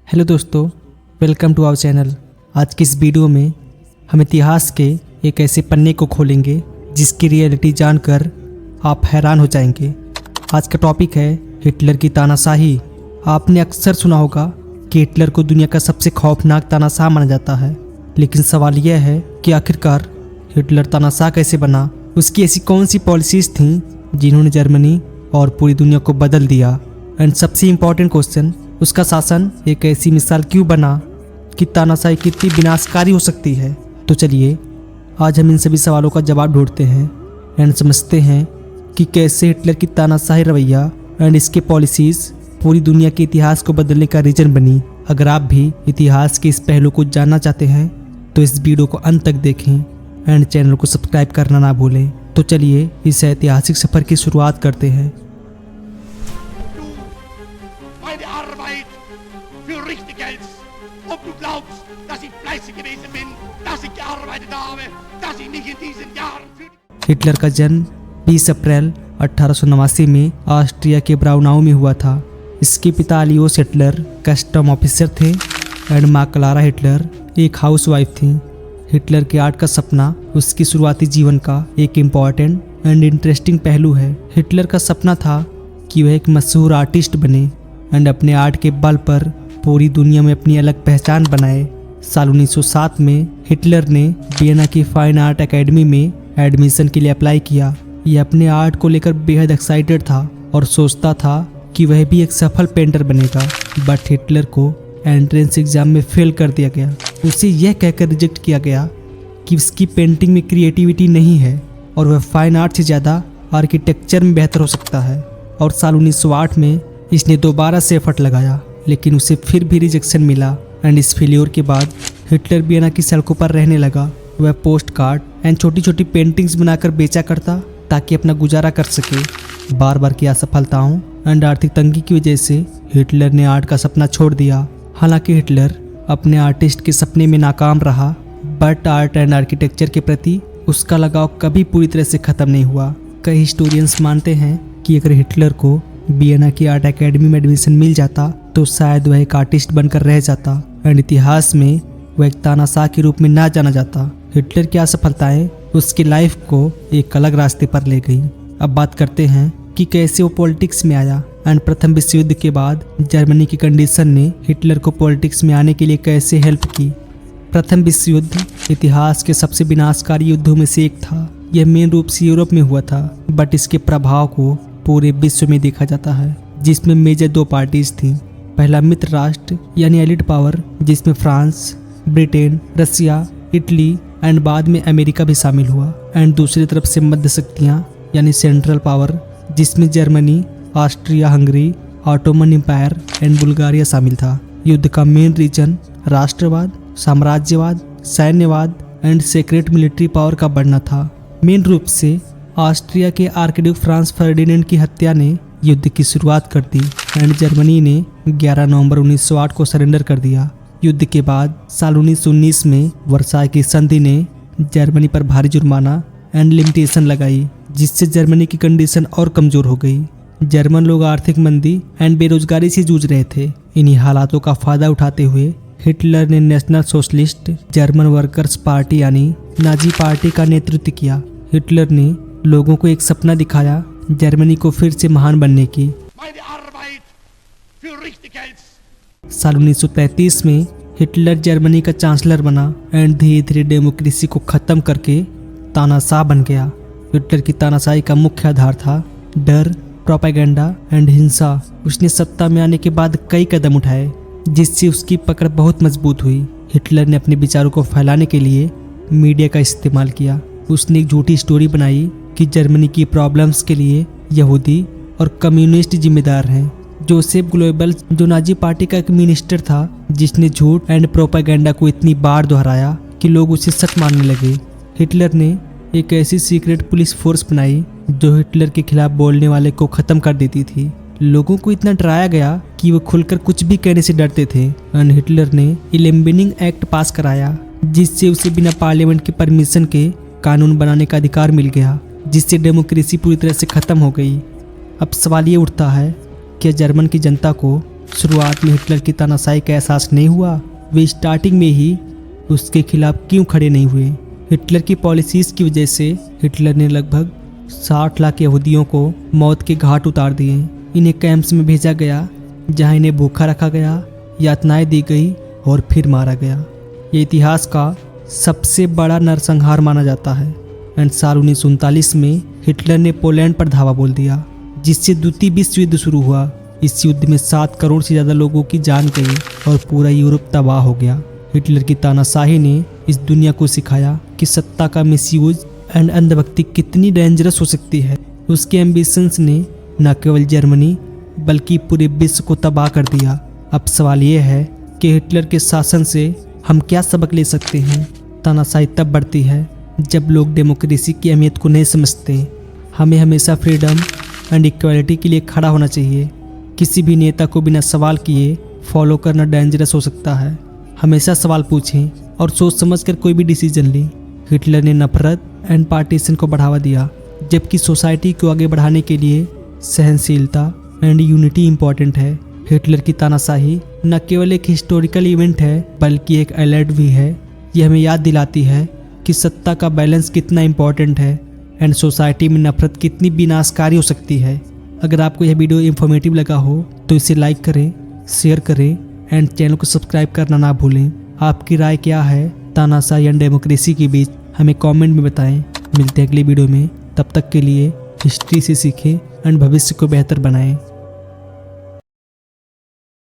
Hello दोस्तों, welcome to our channel. आज की इस वीडियो में हम इतिहास के एक ऐसे पन्ने को खोलेंगे जिसकी रियलिटी जानकर आप हैरान हो जाएंगे। आज का टॉपिक है हिटलर की तानाशाही। आपने अक्सर सुना होगा कि हिटलर को दुनिया का सबसे खौफनाक तानाशाह माना जाता है, लेकिन सवाल यह है कि आखिरकार हिटलर तानाशाह कैसे बना। उसकी ऐसी कौन सी पॉलिसीज थीं जिन्होंने जर्मनी और पूरी दुनिया को बदल दिया। एंड सबसे इम्पॉर्टेंट क्वेश्चन, उसका शासन एक ऐसी मिसाल क्यों बना कि तानाशाही कितनी विनाशकारी हो सकती है। तो चलिए आज हम इन सभी सवालों का जवाब ढूंढते हैं एंड समझते हैं कि कैसे हिटलर की तानाशाही रवैया एंड इसके पॉलिसीज पूरी दुनिया के इतिहास को बदलने का रीजन बनी। अगर आप भी इतिहास के इस पहलू को जानना चाहते हैं तो इस वीडियो को अंत तक देखें एंड चैनल को सब्सक्राइब करना ना भूलें। तो चलिए इस ऐतिहासिक सफर की शुरुआत करते हैं। Meine Arbeit für richtig hältst, ob du glaubst, dass ich fleißig gewesen bin, dass ich gearbeitet habe, dass ich nicht in diesen Jahren für Hitler का जन्म 20 अप्रैल 1889 में ऑस्ट्रिया के ब्राउनाउ में हुआ था। इसके पिता अलियोस हिटलर कस्टम ऑफिसर थे एंड माँ क्लारा हिटलर एक हाउसवाइफ थी। हिटलर के आर्ट का सपना उसकी शुरुआती जीवन का एक इम्पॉर्टेंट एंड इंटरेस्टिंग पहलू है। हिटलर का सपना था कि वह एक मशहूर आर्टिस्ट बने एंड अपने आर्ट के बल पर पूरी दुनिया में अपनी अलग पहचान बनाए। साल 1907 में हिटलर ने वियना की फाइन आर्ट एकेडमी में एडमिशन के लिए अप्लाई किया। यह अपने आर्ट को लेकर बेहद एक्साइटेड था और सोचता था कि वह भी एक सफल पेंटर बनेगा, बट हिटलर को एंट्रेंस एग्जाम में फेल कर दिया गया। उसे यह कहकर रिजेक्ट किया गया कि उसकी पेंटिंग में क्रिएटिविटी नहीं है और वह फाइन आर्ट से ज़्यादा आर्किटेक्चर में बेहतर हो सकता है। और साल 1908 में इसने दोबारा से एफर्ट लगाया, लेकिन उसे फिर भी रिजेक्शन मिला एंड इस फेल्योर के बाद हिटलर वियना की सड़कों पर रहने लगा। वह पोस्ट कार्ड एंड छोटी छोटी पेंटिंग्स बनाकर बेचा करता ताकि अपना गुजारा कर सके। बार बार की असफलताओं एंड आर्थिक तंगी की वजह से हिटलर ने आर्ट का सपना छोड़ दिया। हालांकि हिटलर अपने आर्टिस्ट के सपने में नाकाम रहा, बट आर्ट एंड आर्किटेक्चर के प्रति उसका लगाव कभी पूरी तरह से ख़त्म नहीं हुआ। कई हिस्टोरियंस मानते हैं कि अगर हिटलर को वियना की आर्ट एकेडमी में एडमिशन मिल जाता तो शायद वह एक आर्टिस्ट बनकर रह जाता एंड इतिहास में वह एक तानाशाह के रूप में ना जाना जाता। हिटलर की असफलताएं उसकी लाइफ को एक अलग रास्ते पर ले गई। अब बात करते हैं कि कैसे वो पॉलिटिक्स में आया एंड प्रथम विश्व युद्ध के बाद जर्मनी की कंडीशन ने हिटलर को पॉलिटिक्स में आने के लिए कैसे हेल्प की। प्रथम विश्व युद्ध इतिहास के सबसे विनाशकारी युद्धों में से एक था। यह मेन रूप से यूरोप में हुआ था, बट इसके प्रभाव को पूरे विश्व में देखा जाता है, जिसमें मेजर दो पार्टीज थीं। पहला मित्र राष्ट्र यानी एलिट पावर, जिसमें France, Britain, Russia, Italy and बाद में अमेरिका भी शामिल हुआ। एंड दूसरी तरफ से मध्य शक्तियाँ यानी सेंट्रल पावर, जिसमें Germany, Austria Hungary, Ottoman empire and Bulgaria शामिल था। युद्ध का मेन रीजन राष्ट्रवाद, साम्राज्यवाद, सैन्यवाद एंड सेक्रेट मिलिट्री पावर का बढ़ना था। मेन रूप से ऑस्ट्रिया के आर्कड्यूक फ्रांस फर्डिनेंड की हत्या ने युद्ध की शुरुआत कर दी एंड जर्मनी ने 11 नवंबर 1908 को सरेंडर कर दिया। युद्ध के बाद साल 1919 में वर्साई की संधि ने जर्मनी पर भारी जुर्माना एंड लिमिटेशन लगाई, जिससे जर्मनी की कंडीशन और कमजोर हो गई। जर्मन लोग आर्थिक मंदी एंड बेरोजगारी से जूझ रहे थे। इन्हीं हालातों का फायदा उठाते हुए हिटलर ने national socialist German workers party यानी नाजी पार्टी का नेतृत्व किया। हिटलर ने लोगों को एक सपना दिखाया जर्मनी को फिर से महान बनने की। meine Arbeit für richtig hältst. साल 1933 में हिटलर जर्मनी का चांसलर बना एंड धीरे धीरे डेमोक्रेसी को खत्म करके तानाशाह बन गया। हिटलर की तानाशाही का मुख्य आधार था डर, प्रोपेगेंडा एंड हिंसा। उसने सत्ता में आने के बाद कई कदम उठाए, जिससे उसकी पकड़ बहुत मजबूत हुई। हिटलर ने अपने विचारों को फैलाने के लिए मीडिया का इस्तेमाल किया। उसने एक झूठी स्टोरी बनाई कि जर्मनी की प्रॉब्लम्स के लिए यहूदी और कम्युनिस्ट जिम्मेदार हैं। जोसेफ ग्लोबल, जो नाजी पार्टी का एक मिनिस्टर था, जिसने झूठ एंड प्रोपेगेंडा को इतनी बार दोहराया कि लोग उसे सच मानने लगे। हिटलर ने एक ऐसी सीक्रेट पुलिस फोर्स बनाई जो हिटलर के खिलाफ बोलने वाले को ख़त्म कर देती थी। लोगों को इतना डराया गया कि वो खुलकर कुछ भी कहने से डरते थे एंड हिटलर ने इलेम्बिनिंग एक्ट पास कराया, जिससे उसे बिना पार्लियामेंट की परमिशन के कानून बनाने का अधिकार मिल गया, जिससे डेमोक्रेसी पूरी तरह से ख़त्म हो गई। अब सवाल ये उठता है कि जर्मन की जनता को शुरुआत में हिटलर की तानाशाही का एहसास नहीं हुआ, वे स्टार्टिंग में ही उसके खिलाफ क्यों खड़े नहीं हुए। हिटलर की पॉलिसीज़ की वजह से हिटलर ने लगभग 60 लाख यहूदियों को मौत के घाट उतार दिए। इन्हें कैंप्स में भेजा गया जहां इन्हें भूखा रखा गया, यातनाएं दी गई और फिर मारा गया। ये इतिहास का सबसे बड़ा नरसंहार माना जाता है। एंड साल 1939 में हिटलर ने पोलैंड पर धावा बोल दिया, जिससे द्वितीय विश्व युद्ध शुरू हुआ। इस युद्ध में 7 करोड़ से ज़्यादा लोगों की जान गई और पूरा यूरोप तबाह हो गया। हिटलर की तानाशाही ने इस दुनिया को सिखाया कि सत्ता का मिसयूज एंड अंधभक्ति कितनी डेंजरस हो सकती है। उसके एम्बिशंस ने न केवल जर्मनी बल्कि पूरे विश्व को तबाह कर दिया। अब सवाल यह है कि हिटलर के शासन से हम क्या सबक ले सकते हैं। तानाशाही तब बढ़ती है जब लोग डेमोक्रेसी की अहमियत को नहीं समझते। हमें हमेशा फ्रीडम एंड इक्वालिटी के लिए खड़ा होना चाहिए। किसी भी नेता को बिना सवाल किए फॉलो करना डेंजरस हो सकता है। हमेशा सवाल पूछें और सोच समझकर कोई भी डिसीजन लें। हिटलर ने नफरत एंड पार्टीशन को बढ़ावा दिया, जबकि सोसाइटी को आगे बढ़ाने के लिए सहनशीलता एंड यूनिटी इम्पॉर्टेंट है। हिटलर की तानाशाही न केवल एक हिस्टोरिकल इवेंट है बल्कि एक अलर्ट भी है। ये हमें याद दिलाती है कि सत्ता का बैलेंस कितना इम्पॉर्टेंट है एंड सोसाइटी में नफरत कितनी विनाशकारी हो सकती है। अगर आपको यह वीडियो इन्फॉर्मेटिव लगा हो तो इसे लाइक करें, शेयर करें एंड चैनल को सब्सक्राइब करना ना भूलें। आपकी राय क्या है तानाशाही एंड डेमोक्रेसी के बीच, हमें कमेंट में बताएं। मिलते हैं अगली वीडियो में, तब तक के लिए हिस्ट्री से सीखें एंड भविष्य को बेहतर बनाएं।